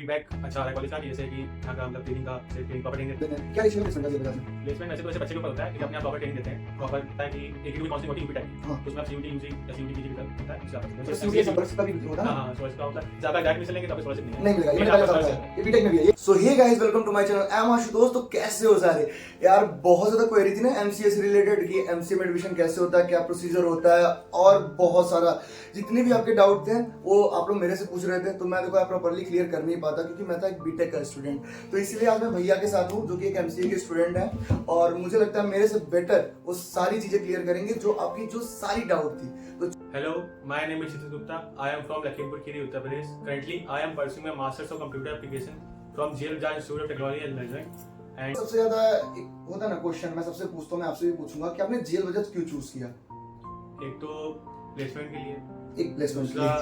Feedback अच्छा आ रहा है कॉलेज का, जैसे कि यहाँ का मतलब ट्रेनिंग का ट्रेनिंग प्रॉपर ट्रेनिंग देते हैं। क्या इशू है प्लेसमेंट का बता दें। प्लेसमेंट वैसे तो वैसे बच्चे के ऊपर होता है कि अपने आप प्रॉपर ट्रेनिंग देते हैं, प्रॉपर होता है कि एक ही काउंसलिंग होती है यूपी टाइप की, हाँ। तो उसमें आप सीयूटी यूजी या सीयूटी पीजी भी होता है, उसका तो सीयूटी संपर्क का भी होता है ना। हां स्कॉलरशिप का होता है। ज्यादा डायरेक्ट मिशन लेंगे तो आपको स्कॉलरशिप नहीं मिलेगा, ये मैंने पहले बताया है, ये बीटेक में भी है। So hey guys, welcome to my channel, I am Ashutosh. तो कैसे हो सारे यार, बहुत ज्यादा क्वेरी थी ना एमसीए से रिलेटेड कि एमसीए में एडमिशन कैसे होता है, क्या प्रोसीजर होता है, और बहुत सारा जितने भी आपके डाउट थे वो आप लोग मेरे से पूछ रहे थे, तो मैं देखो प्रॉपर्ली क्लियर कर नहीं पाता क्योंकि मैं था एक बीटेक का स्टूडेंट। तो इसलिए आज मैं भैया के साथ हूँ जो कि एक एमसीए के स्टूडेंट है, और मुझे लगता है मेरे से बेटर वो सारी चीजें क्लियर करेंगे जो आपकी जो सारी डाउट थी। तो Hello, my name is Chitrut Gupta. I am from Lakhimpur Kheri, Uttar Pradesh. Currently, I am pursuing a Masters of Computer Application from GL Bajaj Institute of Technology and Management. And सबसे ज्यादा एक होता है ना question, मैं सबसे पूछता हूँ, मैं आपसे भी पूछूंगा कि आपने जेल बजाज क्यों चूज किया। एक तो प्लेसमेंट के लिए, एक प्लेसमेंट दूसरा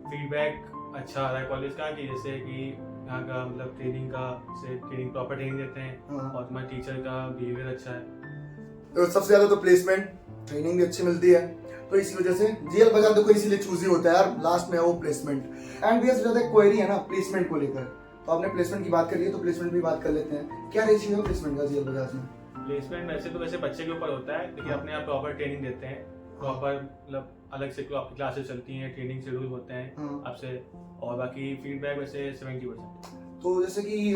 फीडबैक अच्छा आ रहा है कॉलेज का, कि जैसे कि यहाँ का मतलब ट्रेनिंग का से ट्रेनिंग प्रॉपर ट्रेनिंग देते हैं, हाँ। और तुम्हारे टीचर का बिहेवियर अच्छा है। तो सबसे ज्यादा तो प्लेसमेंट, ट्रेनिंग भी अच्छी मिलती है, तो इसी वजह से जेल बजाज देखो इसीलिए चूज ही होता है यार, लास्ट में है वो प्लेसमेंट। एंड भी सबसे ज्यादा क्वेरी है ना प्लेसमेंट को लेकर, तो आपने प्लेसमेंट की बात करी है तो प्लेसमेंट भी बात कर लेते हैं। क्या रेशियो है प्लेसमेंट का जेल बजाज में? प्लेसमेंट वैसे तो वैसे बच्चे के ऊपर होता है, लेकिन अपने आप प्रॉपर ट्रेनिंग देते हैं, प्रॉपर मतलब अलग से आपकी क्लासेस चलती हैं, ट्रेनिंग शेड्यूल होते हैं आपसे, और बाकी फीडबैक वैसे 70%। तो जैसे कि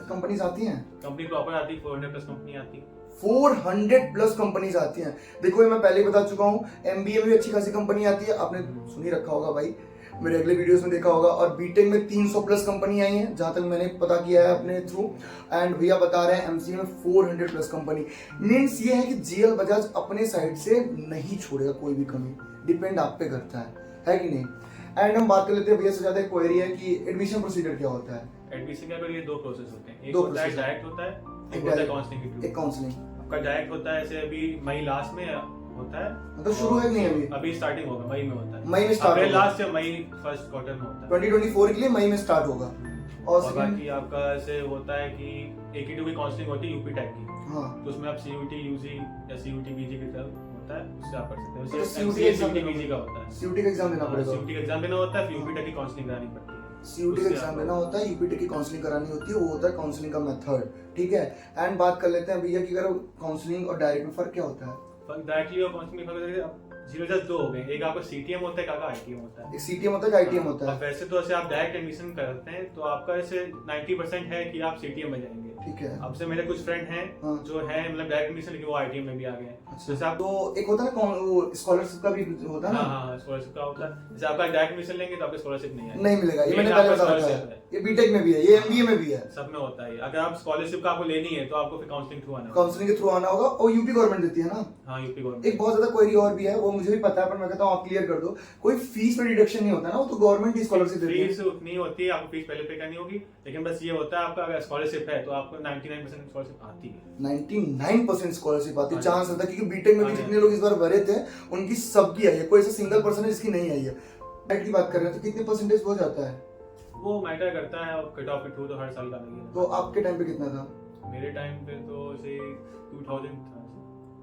कंपनीज आती हैं, कंपनी प्रॉपर आती है, 400 प्लस कंपनी आती है, 400 प्लस कंपनीज आती हैं। देखो ये मैं पहले ही बता चुका हूँ, एमबीए में भी अच्छी खासी कंपनी आती है, आपने सुन ही रखा होगा भाई, मेरे अगले वीडियोस में देखा होगा। और बीटेक में 300 प्लस कंपनी आई हैं जहां तक मैंने पता किया है अपने थ्रू, एंड भैया बता रहे हैं एमसीए में 400 प्लस कंपनी। मीन्स ये है कि जेल बजाज अपने साइड से नहीं छोड़ेगा कोई भी कमी, डिपेंड आप पे करता है कि नहीं। एंड हम बात कर लेते हैं भैया से ज्यादा क्वेरी है कि एडमिशन प्रोसीजर क्या होता है। एडमिशन का ये दो प्रोसेस होते हैं, एक दो होता है process। डायरेक्ट होता है, एक एक होता है direct, काउंसलिंग। एक काउंसलिंग आपका डायरेक्ट होता है, जैसे अभी मई लास्ट में होता है, मतलब शुरू है नहीं अभी, अभी स्टार्टिंग होगा, मई में होता है, मई में स्टार्ट अप्रैल होगा, लास्ट या मई फर्स्ट क्वार्टर में होता है। 2024 के लिए मई में स्टार्ट होगा। और बाकी आपका ऐसे होता है कि AQ2 की काउंसलिंग होती है यूपी टाइप की, हाँ, तो उसमें आप CUT यूजी या CUT बीजी की तरफ होता है, उससे आप कर सकते हैं। तो उससे CUT CUT बीजी का होता है, सीयूटी का एग्जाम देना पड़ेगा, CUT का एग्जाम देना होता है, फिर यूपी टाइप की काउंसलिंग करानी पड़ती है। सीयूटी का एग्जाम देना होता है, यूपीटी की काउंसलिंग करानी होती है, वो होता है काउंसलिंग का मेथड। ठीक है, एंड बात कर लेते हैं भैया कि अगर काउंसलिंग और डायरेक्ट में फर्क क्या होता है। डायरेक्टली और काउंसलिंग में 0 हो गए, एक आपका CTM होता है, एक आपका ITM होता है। एक सीटीएम होता है, आईटीएम होता है। वैसे तो ऐसे आप डायरेक्ट एडमिशन करते हैं तो आपका ऐसे 90% है कि आप CTM में जाएंगे। ठीक है, अब से मेरे कुछ फ्रेंड हैं हाँ। जो है मतलब डायरेक्ट एडमिशन, लेकिन वो ITM में भी आ गए। अच्छा, जैसे आप तो एक होता है ना वो स्कॉलरशिप का भी होता है ना। हाँ स्कॉलरशिप का होता है, जैसे आपका डायरेक्ट एडमिशन लेंगे तो आपको स्कॉलरशिप नहीं है, नहीं मिलेगा, ये ये मैंने आपका पहले बताया scholarship था, है। ये बीटेक में भी है, ये एमबीए में भी है, सब में होता है। अगर आप स्कॉलरशिप का आपको लेनी है तो आपको फिर काउंसलिंग थ्रू आना होगा। काउंसलिंग के थ्रू आना होगा, और यूपी गवर्नमेंट देती है ना। हाँ यूपी गवर्नमेंट। एक बहुत ज्यादा क्वेरी और भी है, वो मुझे भी पता है, पर मैं कहता हूँ आप क्लियर कर दो। कोई फीस में डिडक्शन नहीं होता ना, वो तो गवर्नमेंट ही स्कॉलरशिप देती है। फीस उतनी होती है, आपको फीस पहले पे करनी होगी, लेकिन बस ये होता है आपका अगर स्कॉलरशिप है तो आपको 99% स्कॉलरशिप आती है। 99% स्कॉलरशिप आती है, हाँ चांस रहता है, क्योंकि बीटेक में भी जितने लोग इस बार भरे थे उनकी सबकी आई है, कोई ऐसा सिंगल पर्सन है जिसकी नहीं आई है। डायरेक्ट की बात कर रहे हैं तो कितने परसेंटेज हो जाता है? वो मैटर करता है, और कट ऑफ के थ्रू तो हर साल का अलग है। तो आपके टाइम पे कितना था? मेरे टाइम पे तो से 2000 था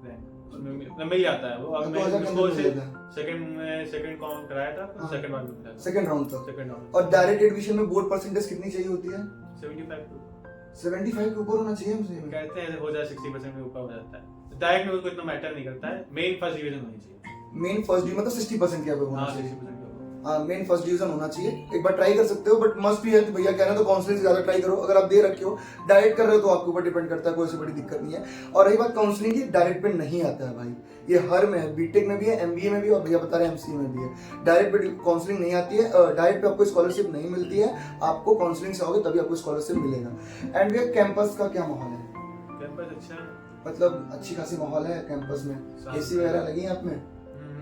रैंक, उसमें मिल ही आता है वो। अब मैं 2000 उसको के से अंदर सेकंड काउंट कराया था, हाँ। सेकंड बार मिला था, सेकंड राउंड तक। Second round. और डायरेक्ट एडमिशन में बोर्ड परसेंटेज कितनी चाहिए होती है? 75 के ऊपर होना चाहिए हमसे। कहते हैं हो जाए 60% के ऊपर हो जाता है। डायरेक्ट में उसको इतना मैटर नहीं करता है, मेन फर्स्ट डिवीजन होनी चाहिए। मेन फर्स्ट डिवीजन मतलब 60% के ऊपर होना हाँ चाहिए। 60% हाँ, मेन फर्स्ट डिवीजन होना चाहिए। एक बार ट्राई कर सकते हो, बट मस्ट भी है तो भैया कह रहे हैं तो काउंसलिंग से ज्यादा ट्राई करो। अगर आप दे रखे हो, डायरेक्ट कर रहे हो तो आपके ऊपर डिपेंड करता है, कोई ऐसी बड़ी दिक्कत नहीं है। और रही बात काउंसलिंग की, डायरेक्ट पे नहीं आता है भाई, ये हर में है, बीटेक में भी है, एमबीए में भी, और भैया बता रहे हैं एमसीए में भी है। डायरेक्ट पे काउंसलिंग नहीं आती है, डायरेक्ट पे आपको स्कॉलरशिप नहीं मिलती है, आपको काउंसलिंग से आओगे तभी आपको स्कॉलरशिप मिलेगा। एंड भैया कैंपस का क्या माहौल है? कैंपस अच्छा है, मतलब अच्छी खासी माहौल है कैंपस में, एसी वगैरह लगी है आप में?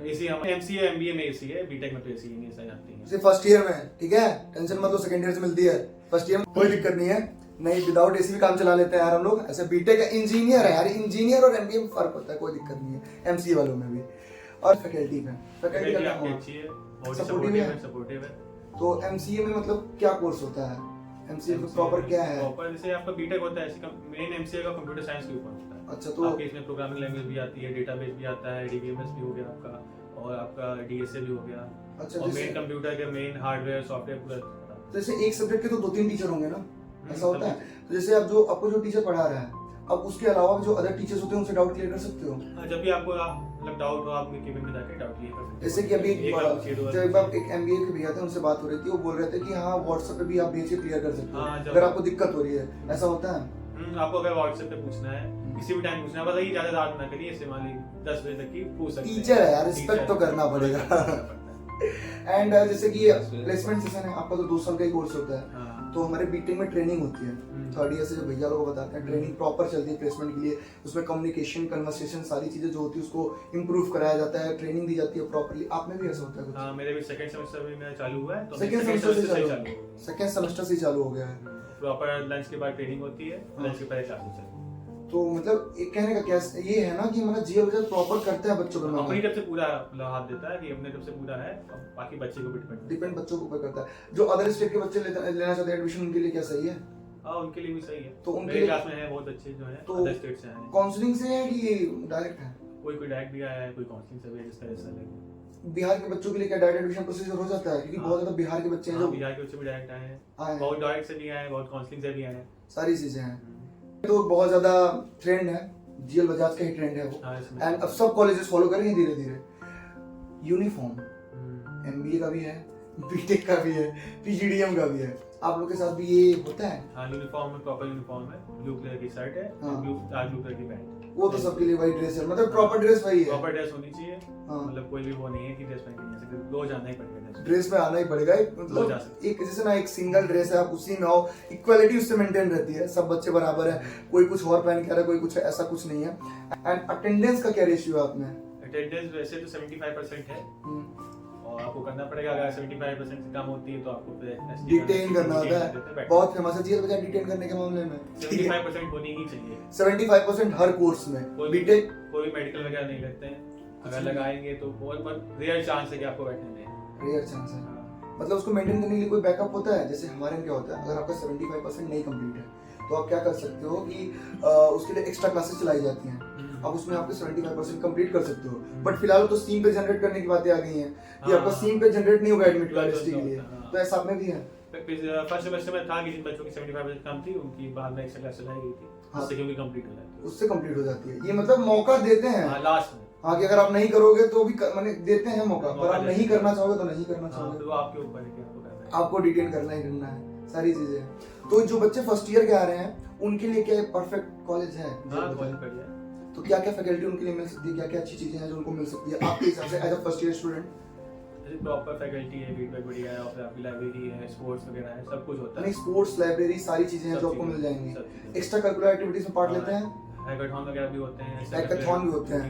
एसी हम MCA MBA में एसी है, बीटेक में तो एसी नहीं ऐसा जाती है। सिर्फ फर्स्ट ईयर में, ठीक है, टेंशन मत लो, सेकंड ईयर से मिलती है, फर्स्ट ईयर में कोई दिक्कत नहीं है। नहीं, विदाउट एसी भी काम चला लेते हैं यार हम लोग, ऐसे बीटेक इंजीनियर है यार, इंजीनियर और एमबीए में फर्क होता है, कोई दिक्कत नहीं है एमसीए वालों में भी। और फैकल्टी में, फैकल्टी का आपकी अच्छी है, बहुत सपोर्टिव है। तो एमसीए में मतलब क्या कोर्स होता है? एमसीए में प्रॉपर क्या है? प्रॉपर जैसे आपका बीटेक होता है, ऐसे मेन MCA का कंप्यूटर साइंस के ऊपर होता है। अच्छा, तो आपके इसमें प्रोग्रामिंग लैंग्वेज भी आती है, डेटाबेस भी आता है, DBMS भी हो गया आपका, और आपका DSA भी हो गया। अच्छा, और मेन कंप्यूटर के मेन हार्डवेयर सॉफ्टवेयर पूरा तो जैसे एक सब्जेक्ट के तो 2-3 टीचर होंगे ना, ऐसा होता है। तो जैसे अब जो आपको जो टीचर पढ़ा रहा है, अब उसके अलावा जो अदर टीचर्स होते हैं उनसे डाउट क्लियर कर सकते हो। जब भी आपको मतलब डाउट हो आप केबिन में जाके डाउट क्लियर कर सकते हो। जैसे कि अभी जब एक एमबीए के भैया थे उनसे बात हो रही थी, वो बोल रहे थे कि हाँ व्हाट्सएप पे भी आप भेज के क्लियर कर सकते हो अगर आपको दिक्कत हो रही है, ऐसा होता है। आपको अगर व्हाट्सएप पे पूछना है किसी भी टाइम पूछना है, बस ये ज्यादा रात ना करिए, ऐसे मान ली 10 बजे तक की पूछ सकते हैं। टीचर है यार, रिस्पेक्ट तो करना पड़ेगा। एंड जैसे कि प्लेसमेंट सेशन है आपका, तो 2 साल का ही कोर्स होता है। तो हमारे बीटेक में ट्रेनिंग होती है, थर्ड ईयर से जो भैया लोग बताते हैं, ट्रेनिंग प्रॉपर चलती है प्लेसमेंट के लिए। उसमें कम्युनिकेशन, कन्वर्सेशन, सारी चीजें जो होती है उसको इम्प्रूव कराया जाता है, ट्रेनिंग दी जाती है प्रॉपर्ली। आप में भी ऐसा होता है कुछ? हाँ, मेरे भी सेकंड सेमेस्टर में मेरा चालू हुआ है, तो सेकंड सेमेस्टर से चालू हो गया है। प्रॉपर लंच के बाद ट्रेनिंग होती है, लंच के पहले क्लासेस चलती है। तो मतलब एक कहने का क्या ये है ना कि मतलब जीएल बजाज प्रॉपर करता है बच्चों को, अपनी तरफ से पूरा हाथ देता है कि अपने तरफ से पूरा है, बाकी बच्चे को भी डिपेंड बच्चों के ऊपर करता है। जो अदर स्टेट के बच्चे लेना चाहते हैं एडमिशन, उनके लिए क्या सही है? हाँ, उनके लिए भी सही है। तो उनके मेरे क्लास में है बहुत अच्छे जो है, तो अदर स्टेट से हैं। काउंसलिंग से है कि डायरेक्ट है? कोई डायरेक्ट भी आया है, कोई काउंसलिंग से भी है, जिसका जैसा लगे। बिहार के बच्चों के लिए क्या डायरेक्ट एडमिशन प्रोसीजर हो जाता है? क्योंकि बहुत ज्यादा बिहार के बच्चे हैं जो बिहार के बच्चे भी डायरेक्ट आए हैं, बहुत डायरेक्ट से भी आए हैं, बहुत काउंसलिंग से भी आए हैं, सारी चीजें हैं। तो बहुत ज्यादा ट्रेंड है, जीएल बजाज का ही ट्रेंड है वो। एंड अब सब कॉलेजेस फॉलो करेंगे धीरे धीरे। यूनिफॉर्म एमबीए का भी है, बीटेक का भी है, पीजीडीएम का भी है। आप लोग के साथ भी ये होता है? हाँ, यूनिफॉर्म में प्रॉपर यूनिफॉर्म है, ब्लू कलर की शर्ट है, डार्क ब्लू कलर की पैंट। वो तो सबके लिए वही ड्रेस है, मतलब प्रॉपर ड्रेस वही है, प्रॉपर ड्रेस होनी चाहिए। मतलब कोई भी वो नहीं है कि ड्रेस पहन के नहीं सकते, रोज आना ही पड़ेगा, ड्रेस में आना ही पड़ेगा। मतलब एक जैसे ना एक सिंगल ड्रेस है, आप उसी में आओ, इक्वालिटी उससे मेंटेन रहती है, सब बच्चे बराबर है, कोई कुछ और पहन के आ रहा है, कोई कुछ, ऐसा कुछ नहीं है। एंड अटेंडेंस का क्या रेशियो है आप में? अटेंडेंस वैसे तो 75% है, और आपको करना पड़ेगा। अगर 75% से कम होती है तो आपको फिर डिटेन करना होता है। बहुत फेमस है जीएल बजाज डिटेन करने के मामले में। 75% होनी ही चाहिए, 75% हर कोर्स में। बीटेक कोई मेडिकल वगैरह नहीं लगते हैं, अगर लगाएंगे तो बहुत रेयर चांस है कि आपको बैठने दें। रेयर चांस है, मतलब उसको मेंटेन करने के लिए कोई बैकअप होता है? जैसे हमारे में क्या होता है, अगर आपका 75% नहीं कंप्लीट है तो आप क्या कर सकते हो कि उसके लिए एक्स्ट्रा क्लासेस चलाई जाती हैं, अब उसमें आपके 75% कंप्लीट कर सकते हो। बट फिलहाल तो सीम पे जनरेट करने की बातें आ गई हैं कि आपका सीम पे जनरेट नहीं होगा एडमिट कार्ड इसके लिए, तो ऐसा में भी है। फर्स्ट सेमेस्टर में था कि जिन बच्चों की 75% कम थी उनकी बाद में एक्स्ट्रा क्लास चलाई गई थी, उससे क्योंकि कंप्लीट हो जाती है, उससे कंप्लीट हो जाती है। ये मतलब मौका देते हैं लास्ट में। हाँ, कि अगर आप नहीं करोगे तो भी मैंने देते हैं मौका, पर आप नहीं करना चाहोगे तो नहीं करना चाहोगे, तो आपके ऊपर है कि आपको करना है, आपको डिटेन करना ही करना है, सारी चीजें। तो जो बच्चे फर्स्ट ईयर के आ रहे हैं उनके लिए क्या परफेक्ट कॉलेज है? तो क्या क्या फैकल्टी उनके लिए मिल सकती है, क्या क्या अच्छी चीजें हैं जो उनको मिल सकती है आपके हिसाब से as a first year student? Proper faculty है, फीडबैक बढ़िया है, और फिर आपकी लाइब्रेरी है, स्पोर्ट्स वगैरह है, सब कुछ होता है। नहीं, स्पोर्ट्स, लाइब्रेरी, सारी चीजें हैं जो आपको मिल जाएंगी। एक्स्ट्रा करिकुलर एक्टिविटीज में पार्ट लेते हैं? हैकाथॉन वगैरह भी होते हैं, हैकाथॉन भी होते हैं,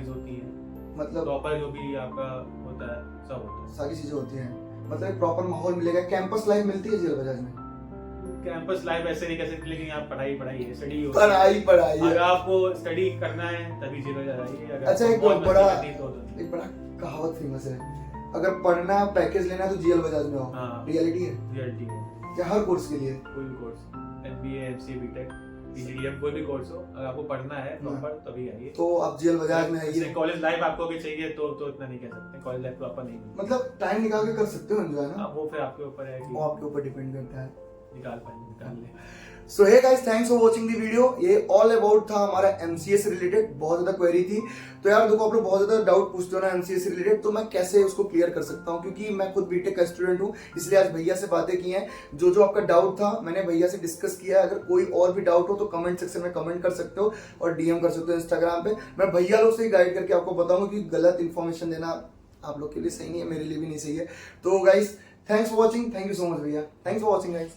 मतलब प्रॉपर जो भी आपका होता है सब होता है, सारी चीजें होती हैं। मतलब एक प्रॉपर माहौल मिलेगा। कैंपस लाइफ मिलती है जीएल बजाज में? कैंपस लाइफ ऐसे नहीं कह सकते, लेकिन यहाँ पढ़ाई है, स्टडी है, पढ़ाई है। अगर आपको स्टडी करना है तभी जीएल बजाज आइए। अच्छा, एक बड़ा कहावत फेमस है, अगर पढ़ना पैकेज लेना है तो जीएल बजाज में आओ। रियलिटी है क्या हर कोर्स के लिए? कोई भी course, MBA, MCA, BTech, PGDM, कोई भी कोर्स हो, अगर आपको पढ़ना है प्रॉपर तभी आइए। तो आप जीएल बजाज में आइए। कॉलेज लाइफ आपको अगर चाहिए तो इतना नहीं कह सकते, कॉलेज लाइफ प्रॉपर नहीं, मतलब टाइम निकाल के कर सकते हो एंजॉय ना, वो फिर आपके ऊपर है कि वो आपके ऊपर डिपेंड करता है, निकाल ले। So hey guys, thanks for watching the video. ये ऑल अबाउट था हमारा एमसीए से रिलेटेड। बहुत ज्यादा क्वेरी थी, तो यार देखो आप लोग बहुत ज्यादा डाउट पूछते हो ना एमसीए से रिलेटेड, तो मैं कैसे उसको क्लियर कर सकता हूँ, क्योंकि मैं खुद बीटेक का स्टूडेंट हूँ, इसलिए आज भैया से बातें की हैं। जो आपका डाउट था मैंने भैया से डिस्कस किया है। अगर कोई और भी डाउट हो तो कमेंट सेक्शन में कमेंट कर सकते हो और डीएम कर सकते हो इंस्टाग्राम पे। मैं भैया लोग से ही गाइड करके आपको बताऊंगा कि गलत इन्फॉर्मेशन देना आप लोग के लिए सही नहीं है, मेरे लिए भी नहीं सही है। तो guys, thanks for watching, thank you so much भैया, थैंक्स फॉर वॉचिंग गाइस।